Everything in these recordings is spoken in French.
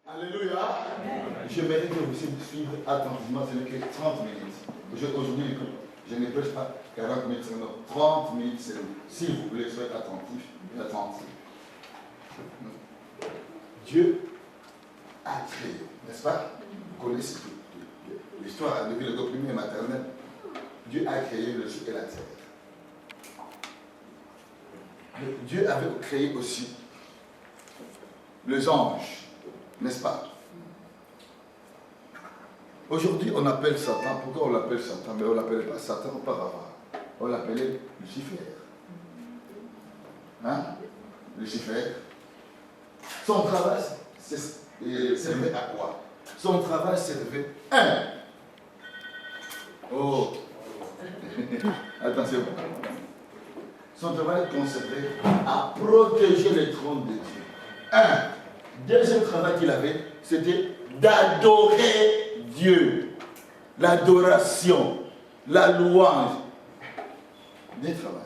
Alléluia. J'aimerais que vous suivez attentivement, ce n'est que 30 minutes. Aujourd'hui, je ne prêche pas 40 minutes, non, 30 minutes, c'est bon. S'il vous plaît, soyez attentifs et attentifs. Dieu a créé, n'est-ce pas? Vous connaissez l'histoire depuis le premier maternel. Dieu a créé le ciel et la terre. Dieu avait créé aussi les anges, n'est-ce pas? Aujourd'hui, on appelle Satan. Pourquoi on l'appelle Satan? Mais on ne l'appelait pas Satan auparavant. On l'appelait Lucifer. Hein? Lucifer. Son travail servait à quoi? Son travail servait à... Oh! Attention. Son travail consistait à protéger les trônes de Dieu. Un. Deuxième travail qu'il avait, c'était d'adorer Dieu. L'adoration, la louange. Des travail.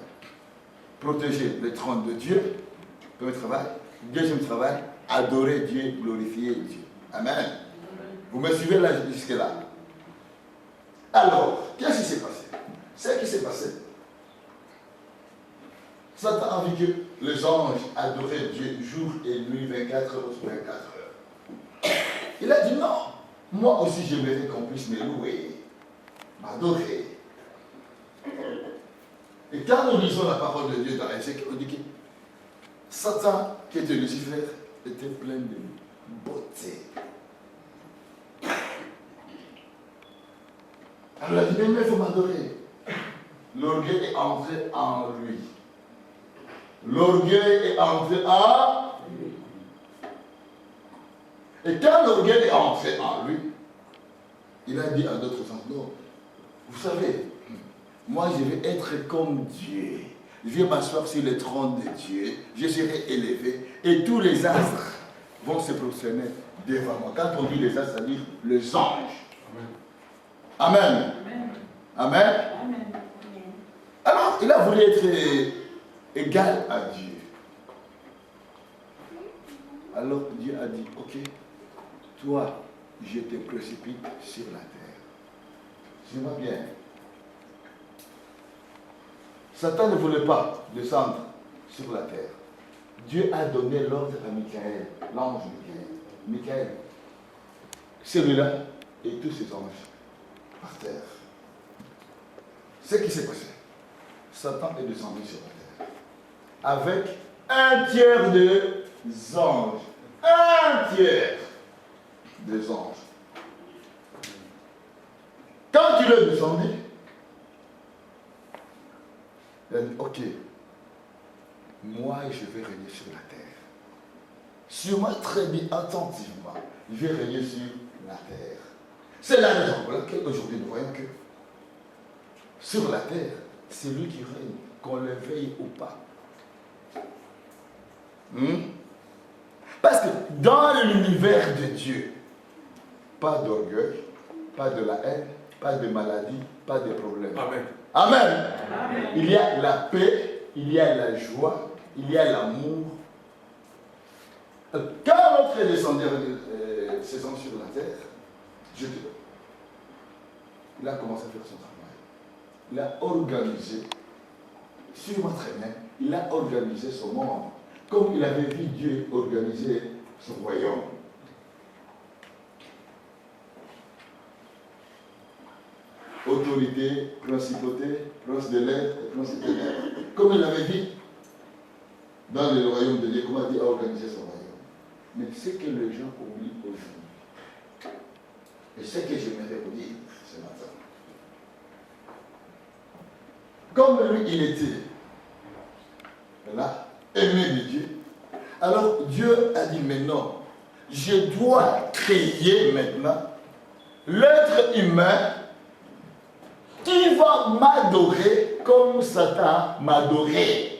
Protéger les trônes de Dieu. Premier travail. Deuxième travail, adorer Dieu, glorifier Dieu. Amen. Vous me suivez là jusque-là? Alors, qu'est-ce qui s'est passé? Ce qui s'est passé, Satan a vu que les anges adoraient Dieu jour et nuit, 24 heures sur 24 heures. Il a dit non, moi aussi j'aimerais qu'on puisse me louer, m'adorer. Et quand nous lisons la parole de Dieu dans Ézéchiel, on dit que Satan, qui était Lucifer, était plein de beauté. Alors il a dit, mais il faut m'adorer. L'orgueil est entré en lui. L'orgueil est entré en lui. Et quand l'orgueil est entré en lui, il a dit à d'autres gens, non, vous savez, moi je vais être comme Dieu. Je vais m'asseoir sur le trône de Dieu, je serai élevé, et tous les astres vont se prosterner devant moi. Quand on dit les astres, ça veut dire les anges. Amen. Amen. Amen. Amen. Alors, il a voulu être égal à Dieu. Alors Dieu a dit, ok, toi, je te précipite sur la terre. Je vois bien. Satan ne voulait pas descendre sur la terre. Dieu a donné l'ordre à Michael, l'ange Michael. Michael, celui-là et tous ses anges par terre. Ce qui s'est passé, Satan est descendu sur la terre avec un tiers des anges. Un tiers des anges. Quand il est descendu, il a dit, ok, moi je vais régner sur la terre. Suis-moi très bien, attentivement. Je vais régner sur la terre. C'est la raison pour laquelle aujourd'hui nous voyons que sur la terre, c'est lui qui règne, qu'on le veuille ou pas. Parce que dans l'univers de Dieu, pas d'orgueil, pas de la haine, pas de maladie, pas de problème. Amen. Amen. Amen. Il y a la paix, il y a la joie, il y a l'amour. Quand notre descendeur s'est sur la terre, il a commencé à faire son travail. Il a organisé, suivez-moi très bien, il a organisé son monde, comme il avait vu Dieu organiser son royaume. Autorité, principauté, prince de l'air et prince de ténèbres. Comme il avait dit dans le royaume de Dieu, comment Dieu a organisé son royaume. Mais c'est que les gens oublient aujourd'hui. Et c'est que j'aimerais vous dire ce matin. Comme lui, il était là, aimé de Dieu, alors Dieu a dit, mais non, je dois créer maintenant l'être humain qui va m'adorer comme Satan m'adorait.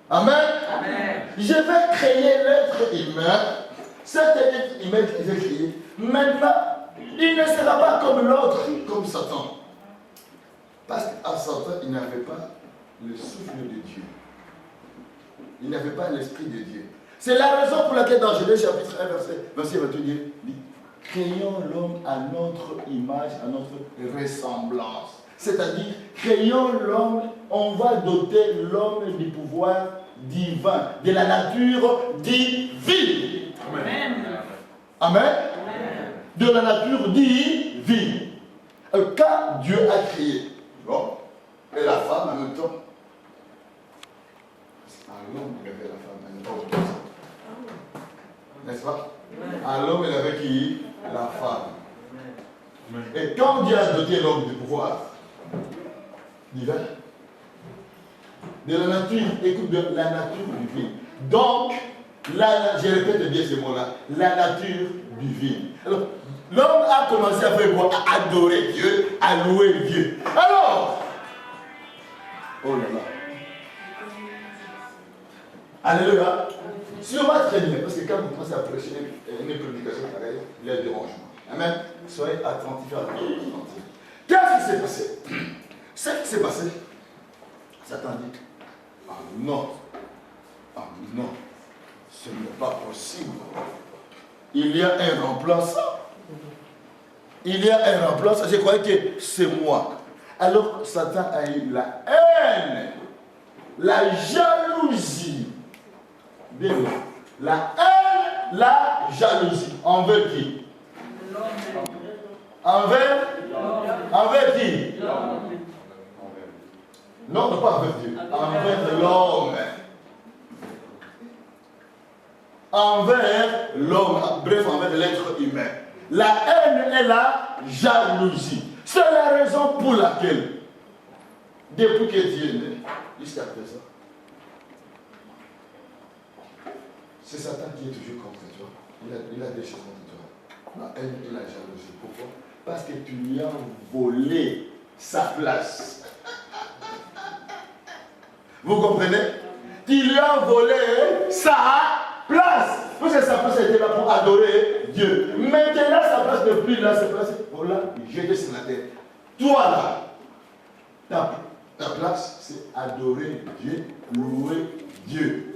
Amen. Amen. Je vais créer l'être humain, cet être humain que j'ai créé. Maintenant, il ne sera pas comme l'autre, comme Satan. Parce qu'à Satan, il n'avait pas le souffle de Dieu. Il n'avait pas l'esprit de Dieu. C'est la raison pour laquelle dans Genèse chapitre 1, verset 28, dit créons l'homme à notre image, à notre ressemblance. C'est-à-dire, créons l'homme, on va doter l'homme du pouvoir divin, de la nature divine. Amen. Amen. De la nature divine. Quand Dieu a créé l'homme et la femme en même temps, l'homme il avait la femme en même temps. N'est-ce pas? À l'homme il avait qui? La femme. Et quand Dieu a doté l'homme du pouvoir divin, de la nature, écoute bien, la nature divine. Donc, je répète bien ces mots-là, la nature divine. Alors, l'homme a commencé à faire quoi? À adorer Dieu, à louer Dieu. Alors, oh là là. Alléluia. Si on va très bien, parce que quand vous commencez à prêcher une prédication pareille, il y a des dérangements. Amen. Soyez attentifs à l'autre. Qu'est-ce qui s'est passé? Ce qui s'est passé, Satan dit, ah non, ce n'est pas possible. Il y a un remplaçant. Il y a un remplaçant. Je croyais que c'est moi. Alors Satan a eu la haine, la jalousie. Bien, la haine, la jalousie. Envers qui? Envers qui? Non, pas envers Dieu. Envers l'homme. Envers l'homme. Bref, envers l'être humain. La haine et la jalousie. C'est la raison pour laquelle, depuis que Dieu est né, jusqu'à présent, c'est Satan qui est toujours contre toi. Il a des choses contre toi. La haine et la jalousie. Pourquoi? Parce que tu lui as volé sa place. Vous comprenez? Tu lui as volé sa place. Parce que sa place était là pour adorer Dieu. Maintenant, sa place n'est plus là. Sa place est pour là, jeter sur la terre. Toi là, ta place, c'est adorer Dieu, louer Dieu.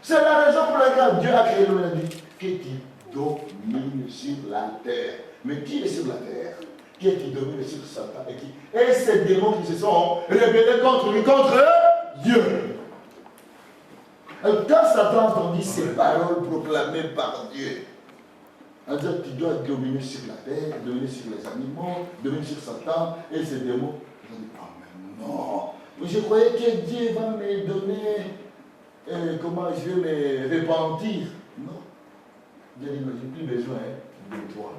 C'est la raison pour laquelle Dieu a créé l'homme et a dit que tu domines sur la terre. Mais qui est sur la terre? Qui est qui domine sur Satan et qui? Et ces démons qui se sont rebellés contre lui, contre Dieu. Alors, quand Satan entendit ces paroles proclamées par Dieu, c'est-à-dire qu'il doit dominer sur la terre, dominer sur les animaux, dominer sur Satan et ces démons, ils ont dit, ah mais non, je croyais que Dieu va me donner comment je vais me repentir. Non. Dieu dit, je n'ai plus besoin de toi.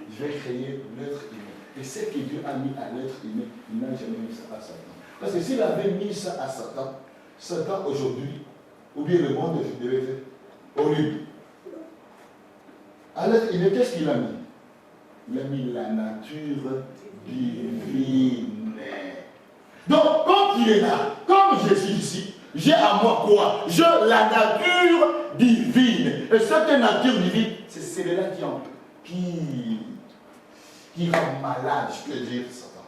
Je vais créer l'être humain. Et ce que Dieu a mis à l'être humain, il n'a jamais mis ça à Satan. Parce que s'il avait mis ça à Satan, Satan aujourd'hui, ou bien le monde aujourd'hui, devait être horrible. À l'être humain, qu'est-ce qu'il a mis? Il a mis la nature divine. Donc, quand il est là, comme je suis ici, j'ai à moi quoi? J'ai la nature divine. Et cette nature divine, c'est celle-là qui rend malade, je peux dire, Satan.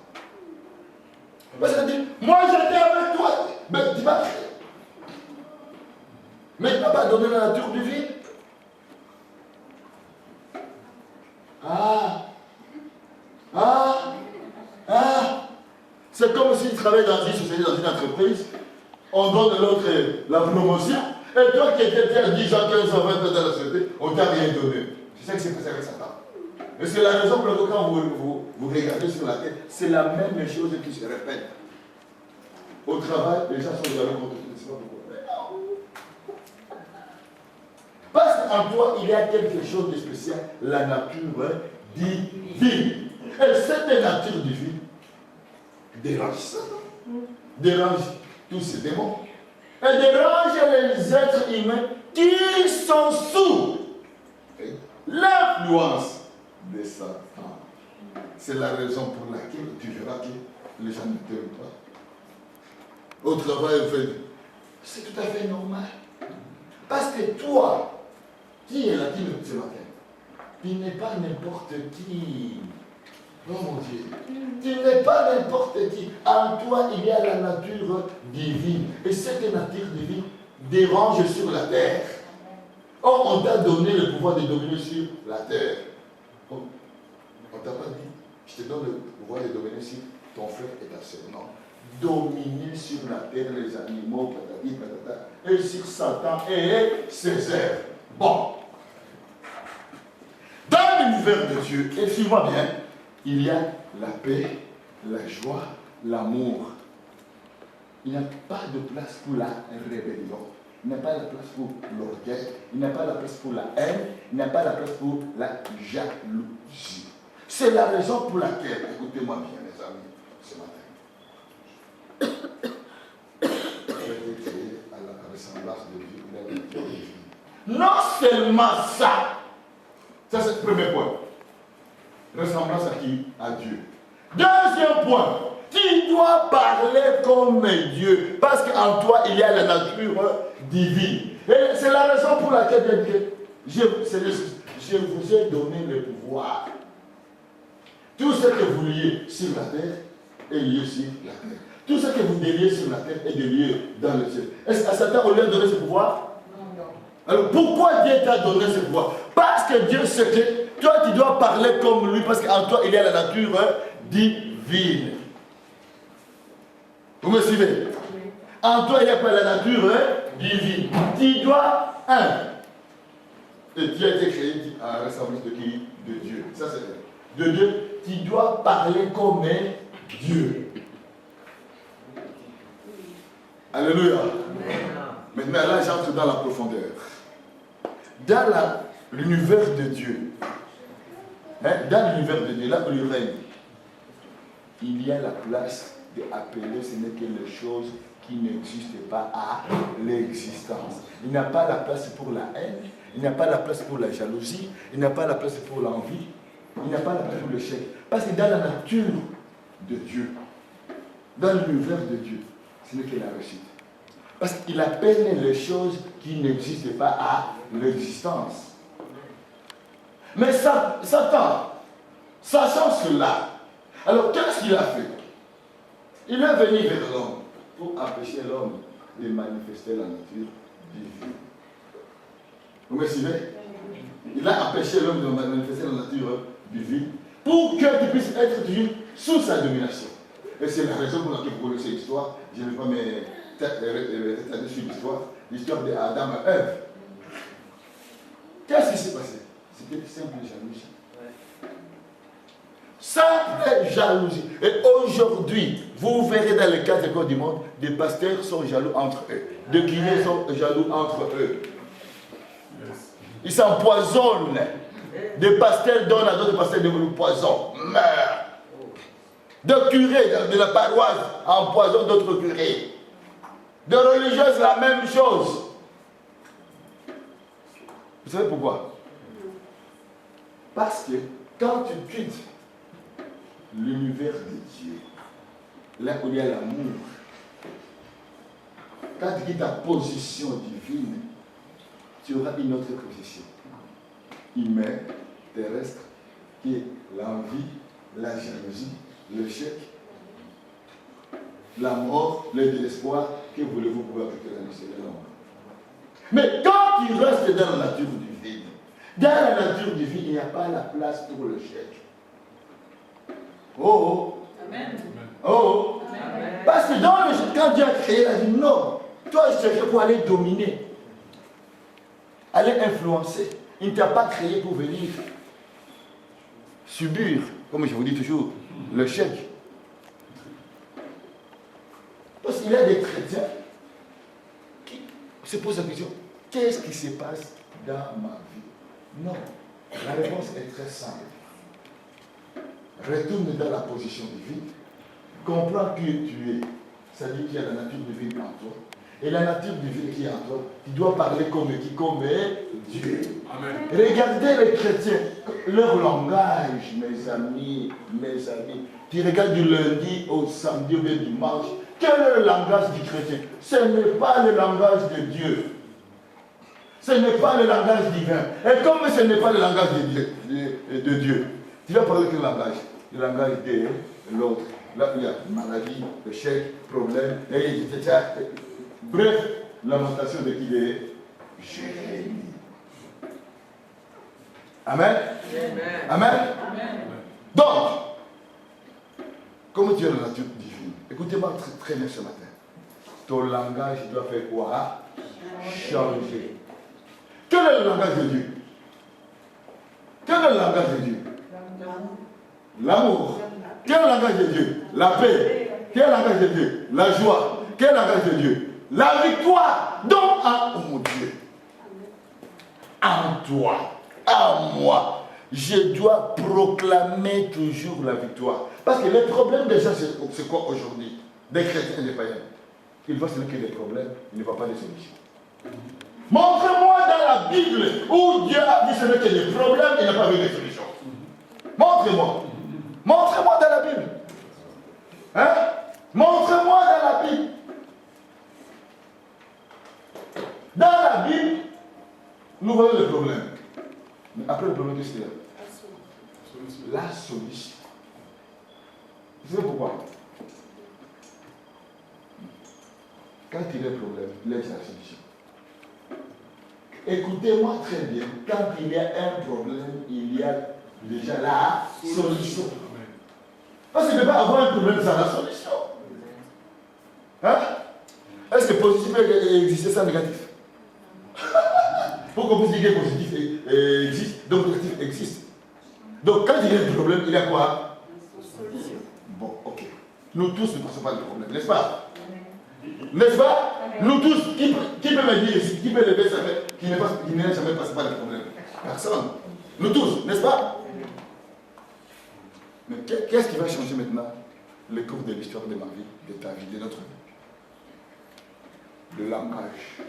Parce que dit, moi j'étais avec toi, mais tu m'as créé. Mais tu ne m'as pas donné la nature divine. C'est comme s'il travaille dans une société, dans une entreprise, on donne l'autre la promotion, et toi qui étais à 10 ans, 15 ans, 20 ans dans la société, on ne t'a rien donné. C'est ça que c'est passé avec Satan. Et c'est la raison pour laquelle quand vous regardez sur la tête, c'est la même chose qui se répète. Au travail, les gens sont jamais contre toi. C'est pas pourquoi. Parce qu'en toi, il y a quelque chose de spécial, la nature divine. Et cette nature divine dérange Satan, dérange tous ces démons, et dérange les êtres humains qui sont sous l'influence de Satan. C'est la raison pour laquelle tu verras que les gens ne t'aiment pas. Au travail, c'est tout à fait normal. Parce que toi, qui est là ce matin, tu n'es pas n'importe qui. Oh mon Dieu. Tu n'es pas pas n'importe qui. En toi, il y a la nature divine. Et cette nature divine dérange sur la terre. Or, on t'a donné le pouvoir de dominer sur la terre. On ne t'a pas dit, je te donne le pouvoir de dominer sur ton frère et ta sœur. Non. Dominer sur la terre les animaux, patati, patata, et sur Satan et ses œuvres. Bon. Dans l'univers de Dieu, et suis-moi bien, il y a la paix, la joie, l'amour. Il n'y a pas de place pour la rébellion. Il n'y a pas de place pour l'orgueil. Il n'y a pas de place pour la haine. Il n'y a pas de place pour la jalousie. C'est la raison pour laquelle, écoutez-moi bien les amis, ce matin. J'ai été créé à la ressemblance de Dieu. Il a été créé. Non seulement ça. Ça c'est le premier point. Ressemblance à qui? À Dieu. Deuxième point. Tu dois parler comme Dieu. Parce qu'en toi, il y a la nature divine. Et c'est la raison pour laquelle je vous ai donné le pouvoir. Tout ce que vous liez sur la terre est lié sur la terre. Tout ce que vous déliez sur la terre est délié dans le ciel. Est-ce qu'à Satan, on lui a donné ce pouvoir? Non. Alors pourquoi Dieu t'a donné ce pouvoir? Parce que Dieu sait que toi, tu dois parler comme lui. Parce qu'en toi, il y a la nature divine. Vous me suivez? En toi, il n'y a pas la nature divine. Tu dois, et tu as été créé en ressemblance de qui? De Dieu. Ça, c'est de Dieu. Tu dois parler comme Dieu. Alléluia. Maintenant, là, j'entre dans la profondeur. Dans l'univers de Dieu, dans l'univers de Dieu, là où il règne, il y a la place d'appeler ce n'est que les choses qui n'existent pas à l'existence. Il n'y a pas la place pour la haine, il n'y a pas la place pour la jalousie, il n'y a pas la place pour l'envie, il n'y a pas la place pour le chèque. Parce que dans la nature de Dieu, dans l'univers de Dieu, ce n'est que la réussite. Parce qu'il appelle les choses qui n'existent pas à l'existence. Mais Satan, sachant cela, alors qu'est-ce qu'il a fait? Il est venu vers l'homme pour empêcher l'homme de manifester la nature divine. Vous me suivez? Il a empêché l'homme de manifester la nature divine pour que tu puisses être toujours sous sa domination. Et c'est la raison pour laquelle vous connaissez l'histoire. Je ne vais pas m'étaler sur l'histoire d'Adam et Ève. Qu'est-ce qui s'est passé? C'était simple jalousie. Simple jalousie. Et aujourd'hui, vous verrez dans les 4 coins du monde, des pasteurs sont jaloux entre eux. Des guinées sont jaloux entre eux. Ils s'empoisonnent. Des pasteurs donnent à d'autres pasteurs du poison. Meurent. De curés de la paroisse empoisonnent d'autres curés. De religieuses, la même chose. Vous savez pourquoi? Parce que quand tu quittes l'univers de Dieu, là où il y a l'amour, quand tu quittes ta position divine, tu auras une autre position humaine, terrestre, qui est l'envie, la jalousie, le chèque, la mort, le désespoir. Que voulez-vous pouvoir appliquer la liste de l'homme? Mais quand tu restes dans la nature divine, dans la nature divine, il n'y a pas la place pour le chèque. Oh, amen. Oh, amen. Parce que dans le quand Dieu a créé la vie, non. Toi, je cherchais pour aller dominer, aller influencer. Il ne t'a pas créé pour venir subir, comme je vous dis toujours, le chèque. Parce qu'il y a des chrétiens qui se posent la question, qu'est-ce qui se passe dans ma vie? Non, la réponse est très simple. Retourne dans la position divine, comprends qui tu es, c'est-à-dire qu'il y a la nature divine en toi. Et la nature divine qui est en toi, tu dois parler comme qui? Comme Dieu. Amen. Regardez les chrétiens, leur langage, mes amis. Tu regardes du lundi au samedi ou bien dimanche. Quel est le langage du chrétien? Ce n'est pas le langage de Dieu. Ce n'est pas le langage divin. Et comme ce n'est pas le langage de Dieu, tu vas parler quel langage? Le langage de l'autre. Là, il y a maladie, échec, problème, etc. Bref, lamentation de qui est Jérémie. Amen. Amen. Amen. Donc, comme tu es la nature divine, écoutez-moi très, très bien ce matin. Ton langage doit faire quoi? Changer. Quel est le langage de Dieu? Quel est le langage de Dieu? L'amour. Quel est le langage de Dieu? La paix. Quel est le langage de Dieu? La joie. Quel est le langage de Dieu? La victoire. Donc, en mon Dieu, en toi, en moi, je dois proclamer toujours la victoire. Parce que les problèmes des gens, c'est quoi aujourd'hui? Des chrétiens et des païens. Ils voient celui qui a des problèmes, il ne voit pas de solutions. Montre-moi dans la Bible où Dieu a dit celui qui a des problèmes, il n'a pas vu de solutions. Montre-moi. Montre-moi dans la Bible. Hein? Montre-moi dans la Bible. Dans la Bible, nous voyons le problème. Mais après le problème, qu'est-ce qu'il y a? La solution. Vous savez pourquoi? Quand il y a un problème, il y a la solution. Écoutez-moi très bien. Quand il y a un problème, il y a déjà la solution. Parce qu'il ne peut pas avoir un problème sans la solution. Hein? Est-ce que positif existe sans négatif? Pour qu'on puisse dire que positif existe, donc négatif existe. Donc quand il y a un problème, il y a quoi? Solution. Bon, ok. Nous tous ne passons pas de problème, n'est-ce pas? N'est-ce pas? Nous tous, qui peut me dire ici, qui peut lever sa main, qui n'a jamais passé par de problème? Personne. Nous tous, n'est-ce pas? Mais qu'est-ce qui va changer maintenant le cours de l'histoire de ma vie, de ta vie, de notre vie? Le langage.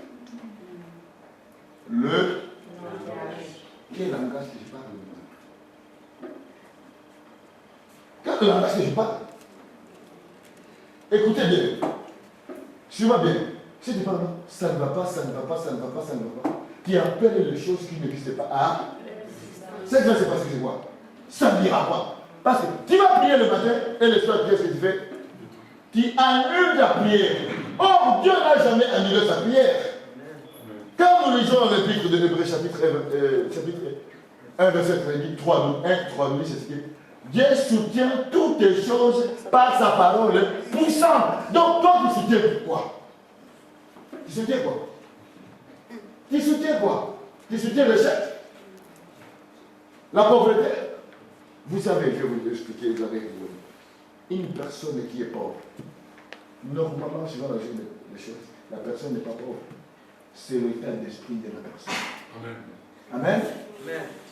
Le langage. Quel langage que je parle maintenant? Quel langage que je parle? Écoutez bien. Suivez bien. Si tu parles, ça ne va pas, ça ne va pas, ça ne va pas, ça ne va pas. Tu appelles les choses qui n'existent pas à. C'est que ça s'est passé, c'est quoi? Ça n'ira pas. Parce que tu vas prier le matin et le soir, qu'est-ce que tu fais? Tu annules ta prière. Or, Dieu n'a jamais annulé sa prière. Quand nous lisons l'Épître de l'Hébreu, chapitre 1, verset 3, 3, c'est ce qui est. Dieu soutient toutes les choses par sa parole puissante. Donc, toi, tu soutiens quoi? Tu soutiens quoi? Tu soutiens quoi? Tu soutiens l'échec? La pauvreté? Vous savez, je vais vous expliquer les règles. Une personne qui est pauvre, normalement, suivant la vie des choses, la personne n'est pas pauvre. C'est l'état d'esprit de la personne. Amen. Amen.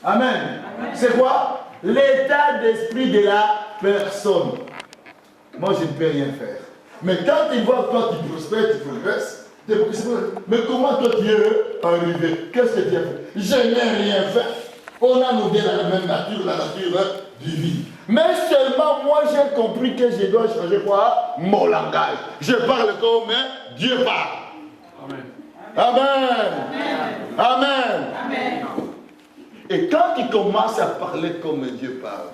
Amen. Amen. C'est quoi? L'état d'esprit de la personne. Moi, je ne peux rien faire. Mais quand ils voient toi, tu prospères, tu progresses, mais comment toi tu es arrivé? Qu'est-ce que tu as fait? Je n'ai rien fait. On a nous dit la même nature, la nature divine. Mais seulement moi, j'ai compris que je dois changer quoi? Mon langage. Je parle comme Dieu parle. Amen. Amen. Amen. Amen. Amen. Et quand tu commences à parler comme Dieu parle,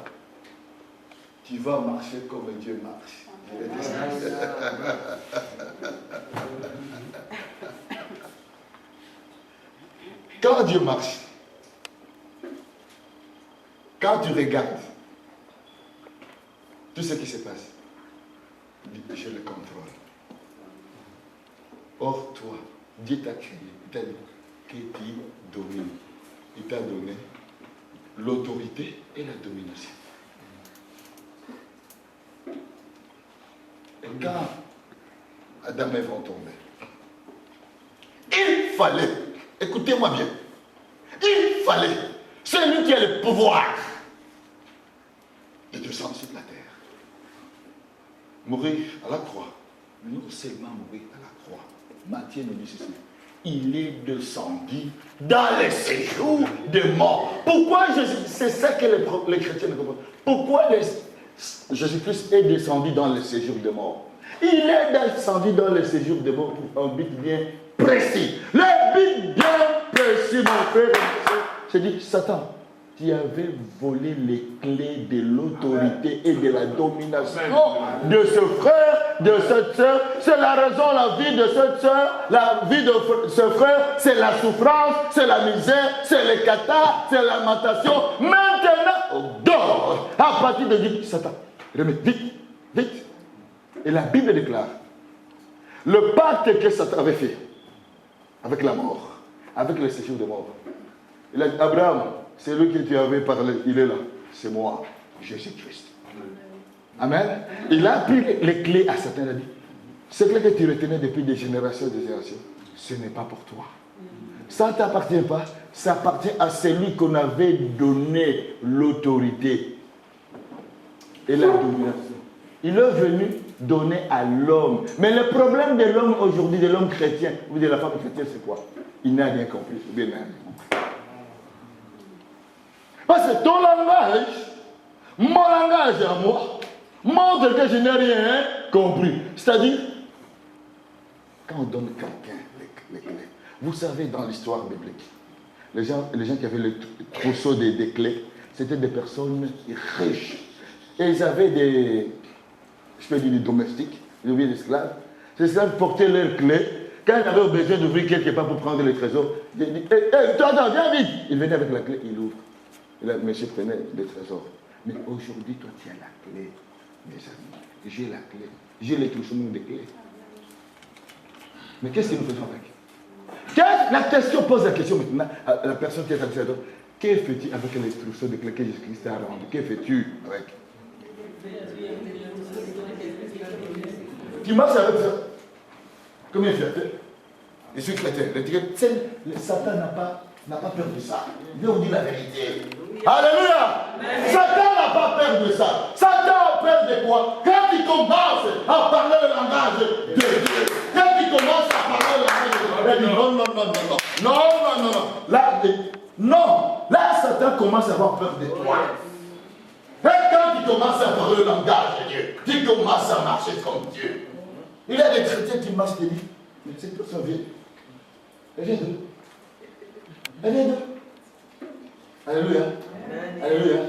tu vas marcher comme Dieu marche. Quand Dieu marche, quand tu regardes tout ce qui se passe, je le contrôle. Or, toi, Dieu t'a créé, il t'a dit que tu domines. Il t'a donné l'autorité et la domination. Et quand Adam et Ève ont tombé, il fallait, écoutez-moi bien, il fallait, celui qui a le pouvoir de descendre sur la terre, mourir à la croix, non seulement mourir à la croix, Matthieu nous dit ceci. Il est descendu dans les séjours de mort. Pourquoi c'est ça que les chrétiens ne comprennent pas? Pourquoi Jésus-Christ est descendu dans les séjours de mort? Il est descendu dans les séjours de mort pour un but bien précis. Le but bien précis, mon frère. Je dis, Satan, tu avais volé les clés de l'autorité et de la domination de ce frère, de cette soeur. C'est la raison, la vie de cette soeur, la vie de ce frère, c'est la souffrance, c'est la misère, c'est les catas, c'est la lamentation. Maintenant, dors. À partir de dit, Satan, remets, vite, vite. Et la Bible déclare, le pacte que Satan avait fait avec la mort, avec le séjour de mort. Il a dit, Abraham, c'est lui que tu avais parlé, il est là. C'est moi, Jésus-Christ. Amen. Il a pris les clés à Satan. Il a dit, ces clés que tu retenais depuis des générations et des générations, ce n'est pas pour toi. Ça ne t'appartient pas. Ça appartient à celui qu'on avait donné l'autorité et la domination. Il est venu donner à l'homme. Mais le problème de l'homme aujourd'hui, de l'homme chrétien, ou de la femme chrétienne, c'est quoi? Il n'a rien compris. Bien, rien compris. Parce que ton langage, mon langage à moi, montre que je n'ai rien compris. C'est-à-dire, quand on donne quelqu'un les clés, vous savez, dans l'histoire biblique, les gens qui avaient le trousseau des clés, c'était des personnes riches. Et ils avaient des, je peux dire des domestiques, des esclaves. Ces esclaves portaient leurs clés. Quand ils avaient besoin d'ouvrir quelque part pour prendre les trésors, ils disaient, toi, viens vite. Il venait avec la clé, il ouvre. Et là, monsieur prenait les trésors. Mais aujourd'hui, toi, tu as la clé, mes amis. J'ai la clé. J'ai les trousseaux de clés. Mais qu'est-ce que nous faisons avec? La question pose la question maintenant à la personne qui est assise. Que fais-tu avec les trousseaux de clés que Jésus-Christ t'a rendu? Que fais-tu avec? Tu marches avec ça? Combien tu as fait? Je suis chrétien. Le Satan n'a pas peur de ça. Il veut vous dire la vérité. Alléluia! Satan n'a pas peur de ça. Satan a peur de quoi? Quand il commence à parler le langage de Dieu, quand il commence à parler le langage de Dieu, non, non, non, non, non, non, non, non. Là, non. Là, Satan commence à avoir peur de toi. Et quand tu commences à parler le langage de Dieu, tu commences à marcher comme Dieu. Il y a des chrétiens qui marchent et disent, mais cette personne vient. Elle vient d'où? Elle vient d'où? Alléluia. Alléluia.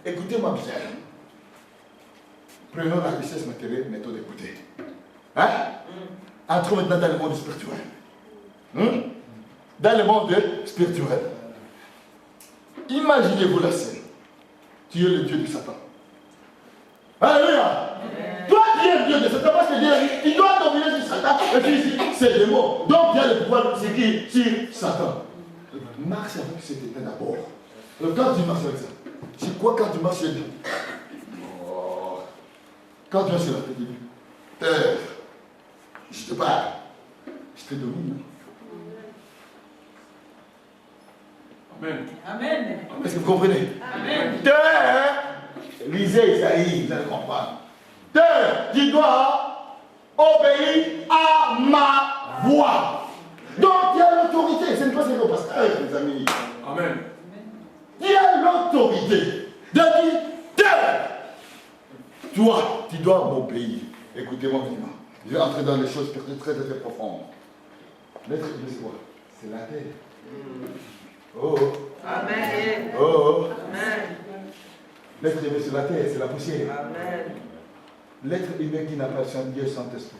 Écoutez-moi bien. Prenons la richesse matérielle, mettons d'écouter. Hein? Entrons maintenant dans le monde spirituel. Dans le monde spirituel. Imaginez-vous la scène. Tu es le Dieu de Satan. Alléluia. Toi, tu es le Dieu de Satan. Parce que Dieu, il doit dominer sur Satan. Et puis, c'est des mots. Donc, il y a le pouvoir sur qui? Sur Satan. Marche avec cet état d'abord. Alors, quand tu marches avec ça, c'est quoi quand tu marches sur Dieu? Quand tu marches sur la tête de Dieu, terre, je te parle, je te domine. Amen. Amen. Est-ce que vous comprenez? Amen. Terre, lisez Isaïe, vous allez comprendre. Terre, tu dois obéir à ma voix. Donc, il y a l'autorité. Ce n'est pas ce que pasteur, les amis. Amen. Il y a l'autorité de dire, terre, toi, tu dois m'obéir. Écoutez-moi bien. Je vais entrer dans les choses très, très profondes. L'être humain, c'est quoi? C'est la terre. Oh. Amen. Oh. Amen. L'être humain, c'est la terre, c'est la poussière. Amen. L'être humain qui n'a pas Dieu Saint-Esprit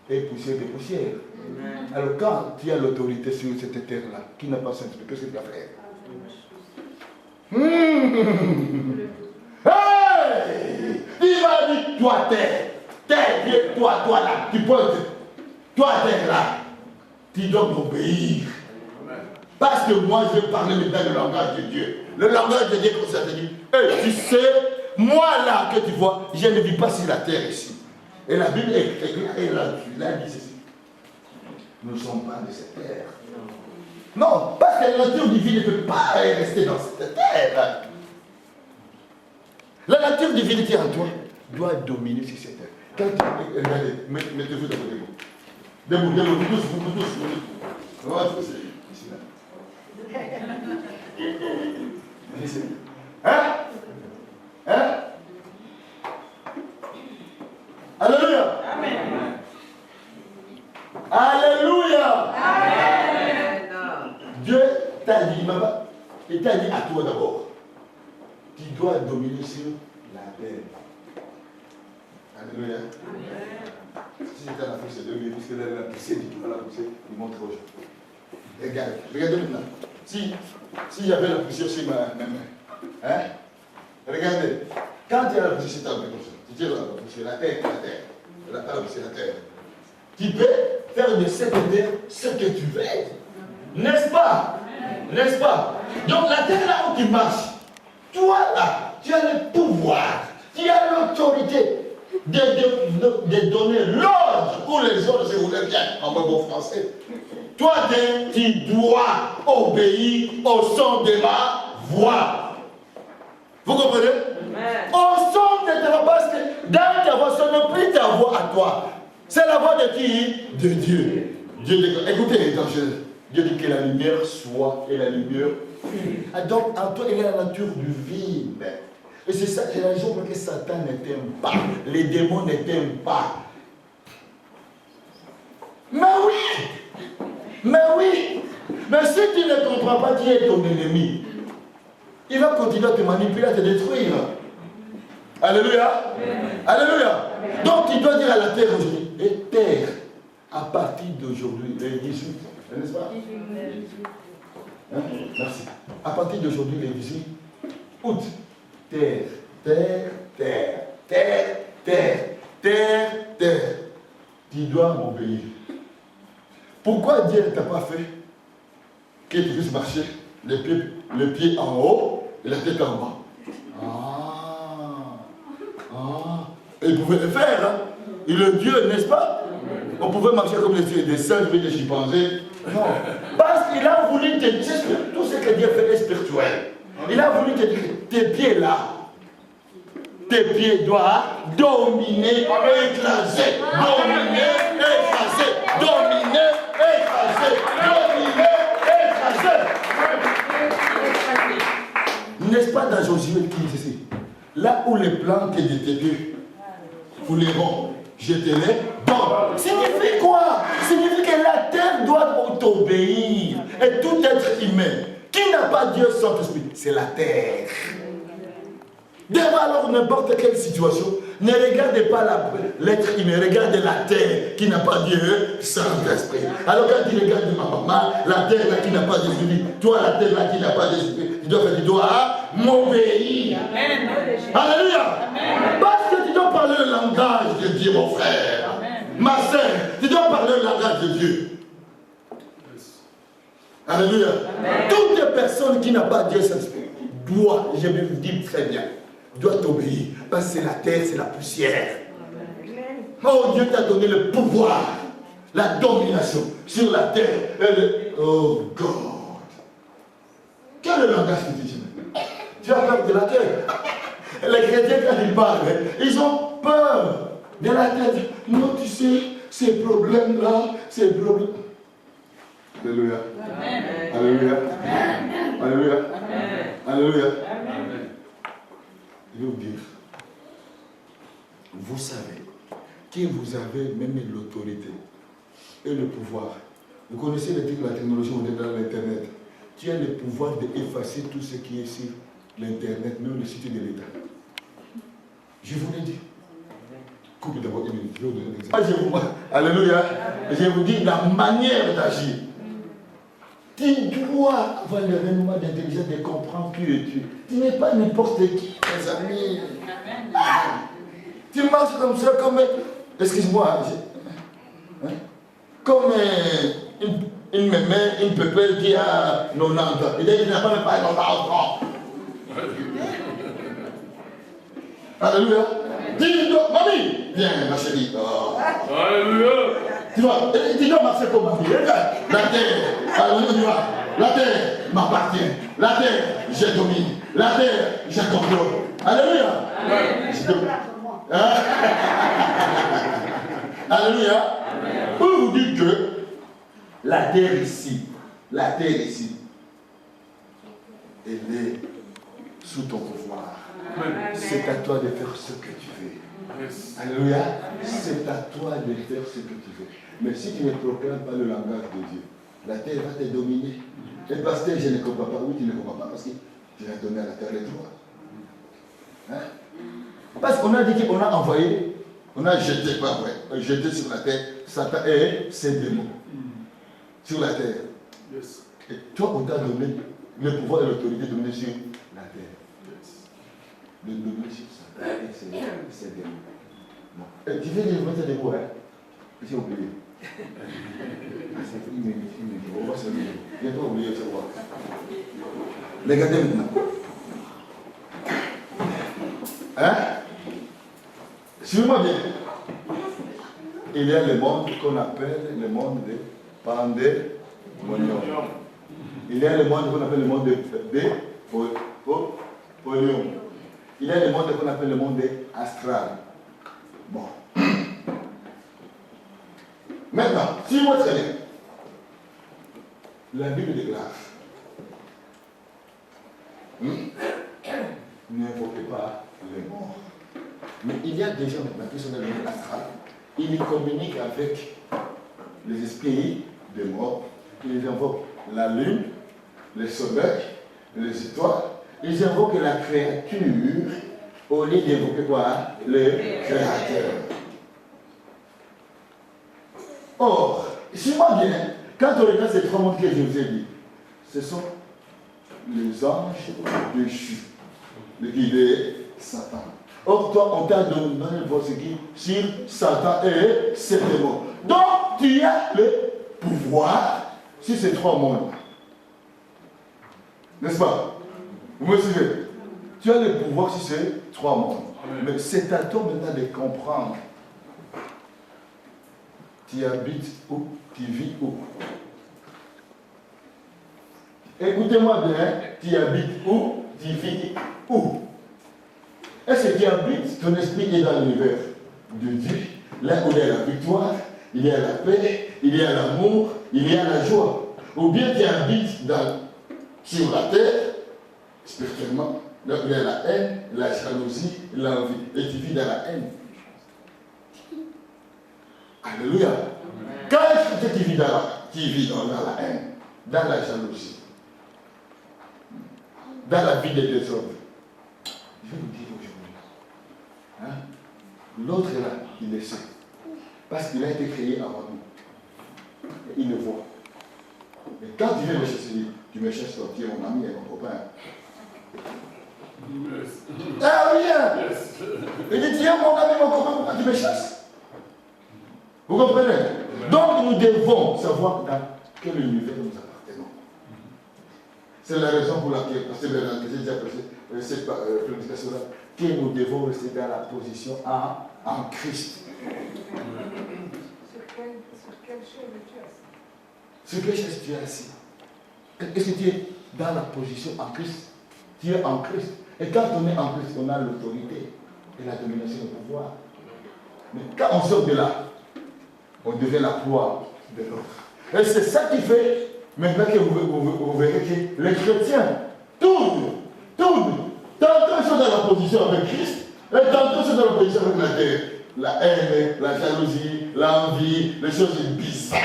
est poussière de poussière. Amen. Alors quand tu as l'autorité sur cette terre-là, qui n'a pas Saint-Esprit, qu'est-ce que tu vas faire? Hey! Il m'a dit, toi terre, toi là, tu peux, toi terre là, tu dois m'obéir. Parce que moi, je parlais maintenant le langage de Dieu. Le langage de Dieu, comme ça te dit, hey, tu sais, moi là que tu vois, je ne vis pas sur la terre ici. Et la Bible est claire, et là, dit ceci. Nous ne sommes pas de cette terre. Non, parce que la nature divine ne peut pas rester dans cette terre. La nature divine qui est en toi doit dominer sur cette terre. Quand tu regardez, mettez-vous dans vos debout. Debout, vous tous. Voilà, c'est ici là. Hein? Hein? Alléluia. Amen. Alléluia. Amen. Dieu t'a dit, maman, il t'a dit à toi d'abord. dois dominer sur la terre. Alléluia. Si j'étais en Afrique, c'est de lui, puisque la poussée, il va la pousser, il montre aux gens. Regarde, regardez maintenant. Si j'avais la poussière sur ma main, hein? Regardez, quand tu as la poussière sur ta main comme ça, tu tires la poussière, la terre, la poussière, la terre. Tu peux faire de cette terre ce que tu veux. N'est-ce pas? N'est-ce pas? Donc la terre là où tu marches, toi là, tu as le pouvoir, tu as l'autorité de donner l'ordre pour les autres, si vous voulez bien, en bon français. Toi, tu dois obéir au son de ma voix. Vous comprenez? Au son de ta voix, parce que dans ta voix, ce n'est plus ta voix à toi. C'est la voix de qui? De Dieu. Dieu dit, écoutez, Dieu dit que la lumière soit et la lumière fut. Donc, en toi, il y a la nature du vide. Et c'est ça, c'est la raison pour laquelle Satan ne t'aime pas. Les démons ne t'aiment pas. Mais oui. Mais si tu ne comprends pas qui est ton ennemi, il va continuer à te manipuler, à te détruire. Alléluia. Alléluia. Donc tu dois dire à la terre aujourd'hui, et terre, à partir d'aujourd'hui, les 18, n'est-ce pas? Hein? Merci. À partir d'aujourd'hui, les 18 août, terre, tu dois m'obéir. Pourquoi Dieu ne t'a pas fait que tu puisses marcher les pieds en haut et la tête en bas? Et il pouvait le faire, hein? Il est Dieu, n'est-ce pas? On pouvait marcher comme des singes et des chimpanzés. Non. Parce qu'il a voulu te dire, tout ce que Dieu fait est spirituel. Il a voulu te dire, tes pieds là, tes pieds doivent dominer, écraser, dominer, écraser, dominer, écraser, dominer, écraser. N'est-ce pas dans Josué qui dit ceci? Là où les plantes de tes pieds fouleront, jetez-les dans. Signifie quoi? Signifie que la terre doit t'obéir. Et tout être humain qui n'a pas Dieu Saint-Esprit, c'est la terre. Devant alors n'importe quelle situation, ne regardez pas l'être humain, regardez la terre qui n'a pas Dieu Saint-Esprit. Alors quand tu regardes ma maman, la terre là qui n'a pas d'esprit, toi la terre là qui n'a pas d'esprit, tu dois m'obéir. Alléluia. Parce que tu dois parler le langage de Dieu, mon frère. Amen. Ma soeur, tu dois parler le langage de Dieu. Alléluia. Amen. Toute personne qui n'a pas Dieu Saint-Esprit doit, je vais vous dire très bien, doit t'obéir. Parce que c'est la terre, c'est la poussière. Amen. Oh, Dieu t'a donné le pouvoir, la domination sur la terre. Oh God. Quel est le langage que tu dis? Tu as peur de la terre. Les chrétiens, quand ils parlent, ils ont peur de la terre. Non, tu sais, ces problèmes-là, ces problèmes. Alléluia. Amen. Alléluia. Amen. Alléluia. Amen. Alléluia. Amen. Je vais vous dire, vous savez que vous avez même l'autorité et le pouvoir. Vous connaissez les trucs de la technologie, on est dans l'Internet. Tu as le pouvoir d'effacer tout ce qui est sur l'Internet, même le site de l'État. Je vous l'ai dit. Coupe d'abord une minute, je vais vous donner un exemple. Alléluia. Je vous dis la manière d'agir. Tu dois avoir le règlement d'intelligence de comprendre qui es-tu. Tu n'es pas n'importe qui, mes amis. Tu marches comme ça, comme. Excuse-moi. Comme une mémé, une pépelle qui a 90 ans. Et il n'a pas même pas 90 ans. Alléluia. Dis-toi, mamie, viens, ma chérie. Oh. Alléluia. Tu dois marcher comme ma fille. La terre, alléluia. La terre m'appartient. La terre, je domine. La terre, je contrôle. Alléluia. Alléluia. Pour vous dire que la terre ici, elle est sous ton pouvoir. C'est à toi de faire ce que tu veux. Alléluia. C'est à toi de faire ce que tu veux. Mais si tu ne proclames pas le langage de Dieu, la terre va te dominer. Et pasteur, je ne comprends pas. Oui, tu ne comprends pas parce que tu as donné à la terre les droits. Hein? Parce qu'on a dit qu'on a envoyé, on a jeté, pas vrai, jeté sur la terre Satan et ses démons. Sur la terre. Yes. Et toi, on t'a donné le pouvoir et l'autorité de mener sur la terre. Yes. De mener sur Satan et ses démons. Bon. Et tu veux dire mettre des mots, hein? J'ai oublié. C'est une minute. On va se dire. Bientôt oublié, c'est quoi? Regardez maintenant. Hein? Suivez-moi bien. Il y a le monde qu'on appelle le monde de pandémonium. Il y a le monde qu'on appelle le monde de polium. Il y a le monde qu'on appelle le monde astral. Bon. Maintenant, suivez-moi très bien. La Bible déclare. N'invoquez pas les morts. Mais il y a des gens maintenant qui sont dans le monde astral. Ils communiquent avec les esprits des morts. Ils invoquent la lune, les soleils, les étoiles. Ils invoquent la créature au lieu d'invoquer quoi? Le créateur. Or, suis-moi bien, quand on regarde ces trois mondes que je vous ai dit, ce sont les anges déchus, le guide Satan. Or, toi, on t'a donné une voix sur Satan et ses démons. Donc, tu as le pouvoir sur ces trois mondes. N'est-ce pas? Vous me suivez? Tu as le pouvoir sur ces trois mondes. Mais c'est à toi maintenant de comprendre. Tu habites où? Tu vis où? Écoutez-moi bien, tu habites où? Tu vis où? Est-ce que tu habites, ton esprit est dans l'univers de Dieu, là où il y a la victoire, il y a la paix, il y a l'amour, il y a la joie? Ou bien tu habites sur la terre, spirituellement, là où il y a la haine, la jalousie, l'envie, et tu vis dans la haine. Alléluia. Quand est-ce que tu vis dans la haine, dans la jalousie, dans la vie des désordres? Je vais vous dire aujourd'hui, hein? L'autre est là, il le sait. Parce qu'il a été créé avant nous. Et il le voit. Mais quand tu viens me chercher, tu me cherches toi, tu es mon ami et mon copain. Yes. Ah rien! Yes. Il dit, tu es mon ami, mon copain, pourquoi tu me cherches? Vous comprenez? Donc nous devons savoir dans quel univers nous appartenons. C'est la raison pour laquelle, parce que j'ai déjà passé cette prédication-là, que nous devons rester dans la position en Christ. Sur quelle chaise tu es assis? Sur quelle chaise tu es assis? Est-ce que tu es dans la position en Christ? Tu es en Christ. Et quand on est en Christ, on a l'autorité et la domination du pouvoir. Mais quand on sort de là, on devient la proie de l'autre. Et c'est ça qui fait, maintenant que vous verrez que les chrétiens tournent. Tantôt ils sont dans la position avec Christ, et tantôt ils sont dans la position avec la terre. La haine, la jalousie, l'envie, les choses bizarres.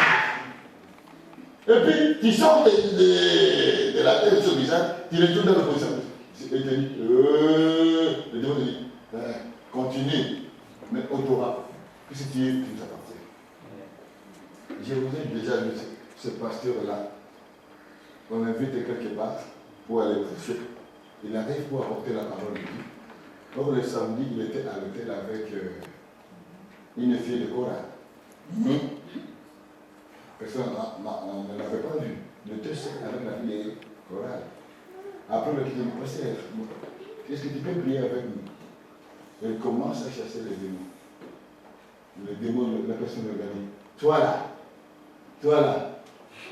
Et puis, tu sors de la terre, les choses bizarres, tu retournes dans la position. Et tu dis, le démon te dit, continue, mais on t'aura. Que si tu es, tu nous appartiens. Je vous ai déjà vu ce pasteur-là. On invite quelque part pour aller prêcher. Il arrive pour apporter la parole de Dieu. Or, le samedi, il était à l'hôtel avec une fille de chorale. Personne ne l'avait pas vu. Il était seul avec la fille de chorale. Après, le dit, pasteur, est-ce que tu peux prier avec nous? Il commence à chasser les démons. Le démon, la personne le regarde. Toi là,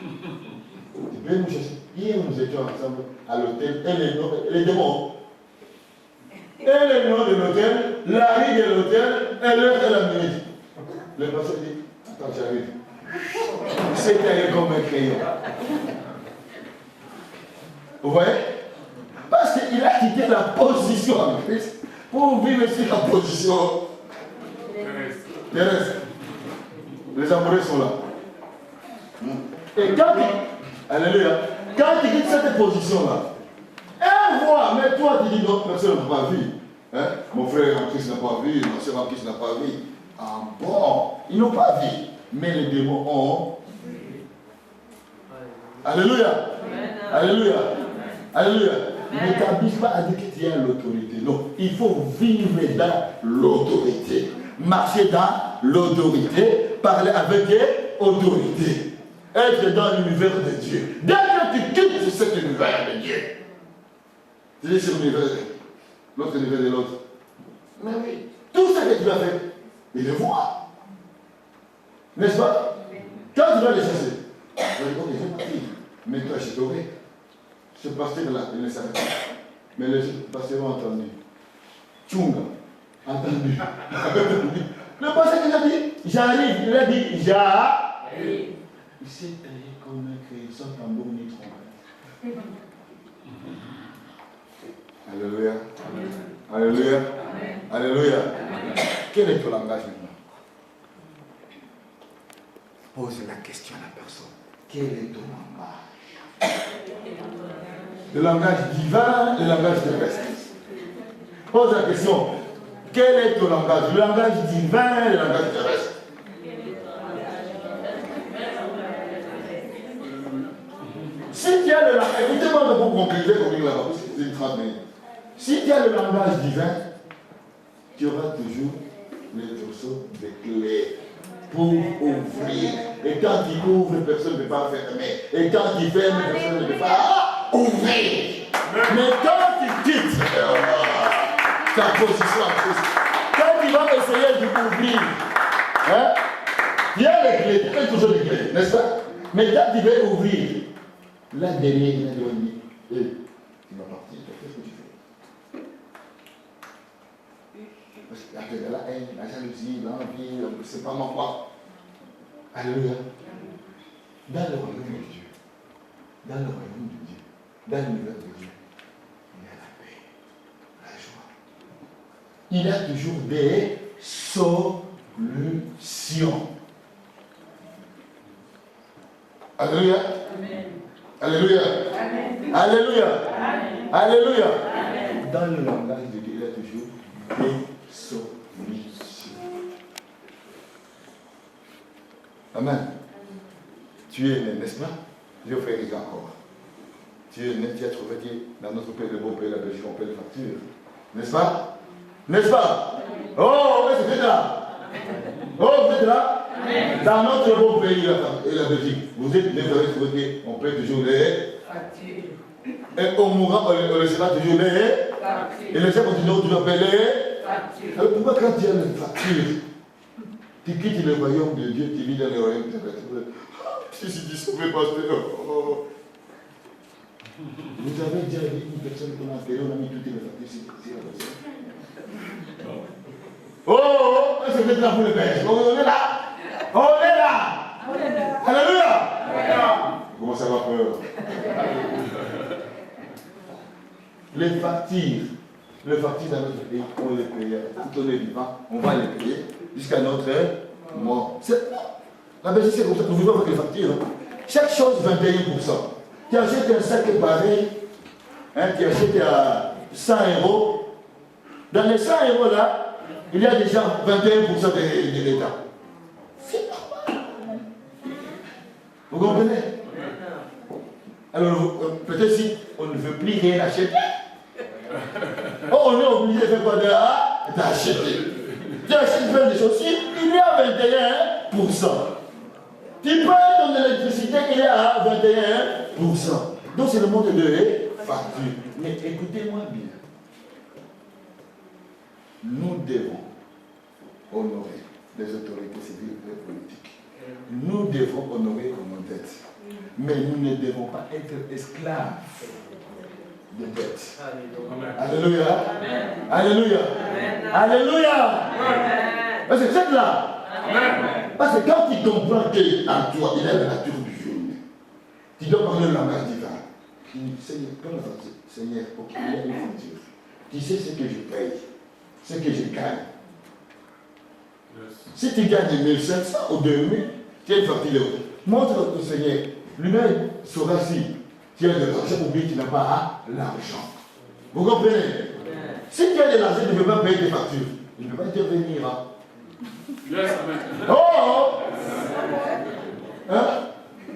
tu peux nous chercher. Hier, nous étions ensemble à l'hôtel, et les démons, et le nom de l'hôtel, la rue de l'hôtel, et l'heure et la minute. Le pasteur dit, attends, j'arrive. C'est taillé comme un crayon. Vous voyez? Parce qu'il a quitté la position en Christ pour vivre sur la position terrestre. Les amoureux sont là. Et quand alléluia, quand tu quittes cette position-là, un voit, mais toi tu dis non, personne ne va pas vivre. Hein? Mon frère en Christ n'a pas vu, ma soeur en Christ n'a pas vu. Ah bon, ils n'ont pas vu, mais les démons ont. Alléluia. Alléluia. Alléluia. Ne t'habille pas à dire que tu as l'autorité. Non, il faut vivre dans l'autorité. Marcher dans l'autorité. Parler avec autorité. Être dans l'univers de Dieu. Dès que tu quittes cet univers de Dieu, tu es sur l'univers, l'autre univers de l'autre. Mais oui, tout ce que tu as fait, il le voit. N'est-ce pas? Quand tu vas les chasser, tu vas dire, ok, c'est parti. Mais toi, je t'aurai. Ce pasteur-là, il ne savait pas. Mais le pasteur a entendu. Tchunga, entendu. Le pasteur qui a dit, j'arrive, il a dit, j'arrive. Il s'est reconnu sans tambour ni trompette. Alléluia. Alléluia. Alléluia. Quel est ton langage maintenant? Pose la question à la personne. Quel est ton langage? Le langage divin, le langage terrestre. Pose la question. Quel est ton langage? Le langage divin, le langage terrestre. Si tu as le langage, écoutez-moi pour conclure, là-bas, c'est une 30 minutes. Si tu as le langage divin, tu auras toujours les trousseaux de clés pour ouvrir. Et quand tu ouvres, personne ne peut pas fermer. Et quand tu fermes, personne ne peut pas ouvrir. Mais quand tu quittes ta position en Christ, quand tu vas essayer d'ouvrir, hein, il y a les clés, tu as toujours les clés, n'est-ce pas? Mais quand tu veux ouvrir, là derrière, il a dit, tu vas partir, qu'est-ce que tu fais? Parce que la haine, la jalousie, l'envie, c'est pas moi. Alléluia. Dans le royaume de Dieu, dans le royaume de Dieu, dans l'univers de Dieu, il y a la paix, la joie. Il y a toujours des solutions. Alléluia. Amen. Alléluia. Amen. Alléluia. Amen. Alléluia. Amen. Dans le langage de Dieu, il y a toujours des solutions. Amen. Tu es né, n'est-ce pas? Je ferai les encore. Tu es né, tu as trouvé dans notre pays, le beau pays, la Belgique, on paie les factures. N'est-ce pas? N'est-ce pas? Oh, oui, c'est là. Oh, vous êtes là? Dans notre beau pays, la Belgique, vous êtes né, vous avez trouvé qu'on paie toujours les factures. Et au mourant, on ne sait pas toujours les factures. Et les gens continuent toujours à payer les factures. Alors pourquoi quand tu as les factures, tu quittes le royaume de Dieu, tu vis dans le royaume de Dieu? Je suis sauvé, pasteur. Oh. Vous avez déjà dit une personne qu'on a appelée, on a mis toutes les factures sur la personne. Oh, est-ce que vous êtes là pour le Père? On est là. On est là. Alléluia. Comment ça va peur? Les factures dans notre pays, on les paye. Tout on est vivant, on va les payer jusqu'à notre mort. La Belgique, c'est comme ça, nous vivons avec les factures. Chaque chose, 21%. Tu achètes un sac pareil, hein, tu achètes à 100 €. Dans les 100 € là, il y a déjà 21% de l'État. C'est normal. Vous comprenez? Alors, peut-être si on ne veut plus rien acheter, on est obligé de faire quoi d'acheter. Tu achètes plein de choses, il y a 21%. Tu payes ton électricité, il est à 21%. Donc c'est le monde de facture. Mais écoutez-moi bien. Nous devons honorer les autorités civiles et politiques. Nous devons honorer nos dettes. Mais nous ne devons pas être esclaves de dettes. Alléluia. Amen. Alléluia. Amen. Alléluia. Amen. Parce que vous êtes là. Amen. Parce que quand tu comprends qu'en toi, il a la nature du jour, tu dois parler le langage divin. Seigneur, comme Seigneur, ok, il y a une facture. Tu sais ce que je paye, ce que je gagne. Si tu gagnes 1500 ou 2000, tu as une facture. Montre au Seigneur. Lui-même saura si tu as de l'argent ou bien tu n'as pas l'argent. Vous comprenez? Si tu as de l'argent, tu ne peux pas payer tes factures. Il ne peut pas intervenir. Hein. Yes, amen. Oh! Hein?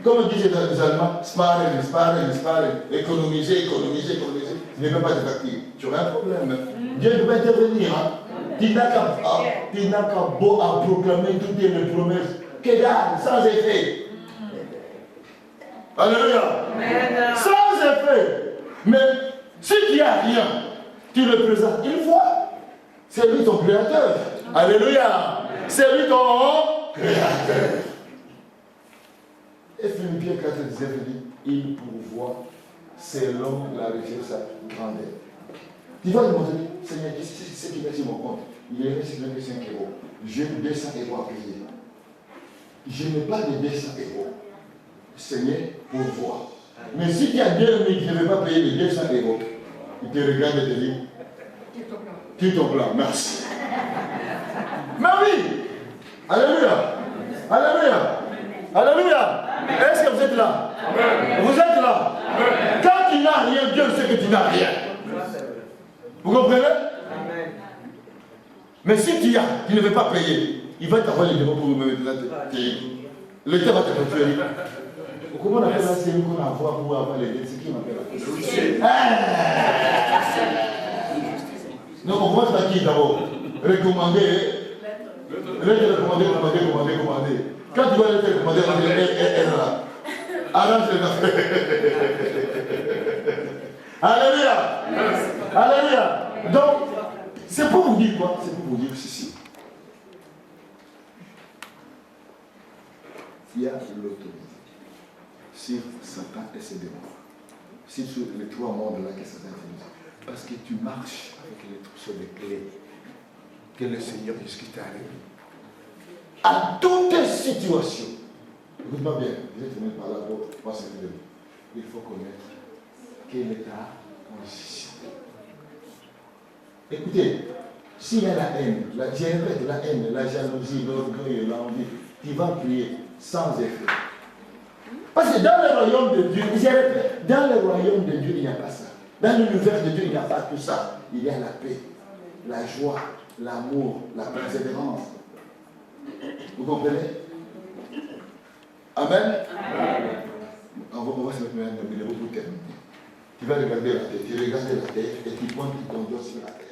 Comme disent les Allemands, sparen, sparen, sparen, économiser, économiser, économiser. Tu ne peux pas te facturer. Tu auras un problème. Dieu ne peut pas intervenir. Hein? Tu n'as qu'à beau à proclamer toutes les promesses. Que dalle, sans effet. Alléluia. Sans effet. Mais si tu n'as rien, tu le présentes une fois. C'est lui ton créateur. Alléluia. C'est lui ton créateur. Et Philippiens 4, 19 dit, il pourvoit selon la richesse de sa grandeur. Tu vas demander, Seigneur, c'est qui est sur mon compte? Il est resté 5 euros. J'ai 200 euros à payer. Je n'ai pas de 200 euros. Seigneur, pourvoit. Mais si tu as 2 000, tu ne veux pas payer les 200 euros. Il te regarde et te dit, tu ton plan, merci. Mais oui! Alléluia! Alléluia! Alléluia! Est-ce que vous êtes là? Amen. Vous êtes là? Amen. Quand tu n'as rien, Dieu sait que tu n'as rien. Vous comprenez? Amen. Mais si tu as, tu ne veux pas payer, il va t'avoir les démons pour me payer. L'État va te tuer. Comment on appelle la série qu'on a pour avoir les dettes? C'est qui m'appelle là? Non, on voit ça qui d'abord? Recommander. Recommander. Quand tu vas être recommandé, elle est là. Arrange les affaires. Alléluia. Alléluia. Donc, c'est pour vous dire quoi? C'est pour vous dire ceci. Il y a l'autorité sur Satan et ses démons. C'est sur les 3 mondes là que Satan utilise. Parce que tu marches avec les trucs sur les clés que le Seigneur jusqu'à t'arrive. À toute situation. Écoute-moi bien, je vais terminer par là pour passer le. Il faut connaître quelle est ta position. Écoutez, s'il y a la haine, la haine, la jalousie, l'orgueil, l'envie, tu vas prier sans effet. Parce que dans le royaume de Dieu, dans le royaume de Dieu, il n'y a pas ça. Dans l'univers de Dieu, il n'y a pas tout ça. Il y a la paix, la joie, l'amour, la persévérance. Vous comprenez? Amen. On va se mettre maintenant un numéro pour terminer. Tu vas regarder la terre, tu regardes la terre et tu pointes ton doigt sur la terre.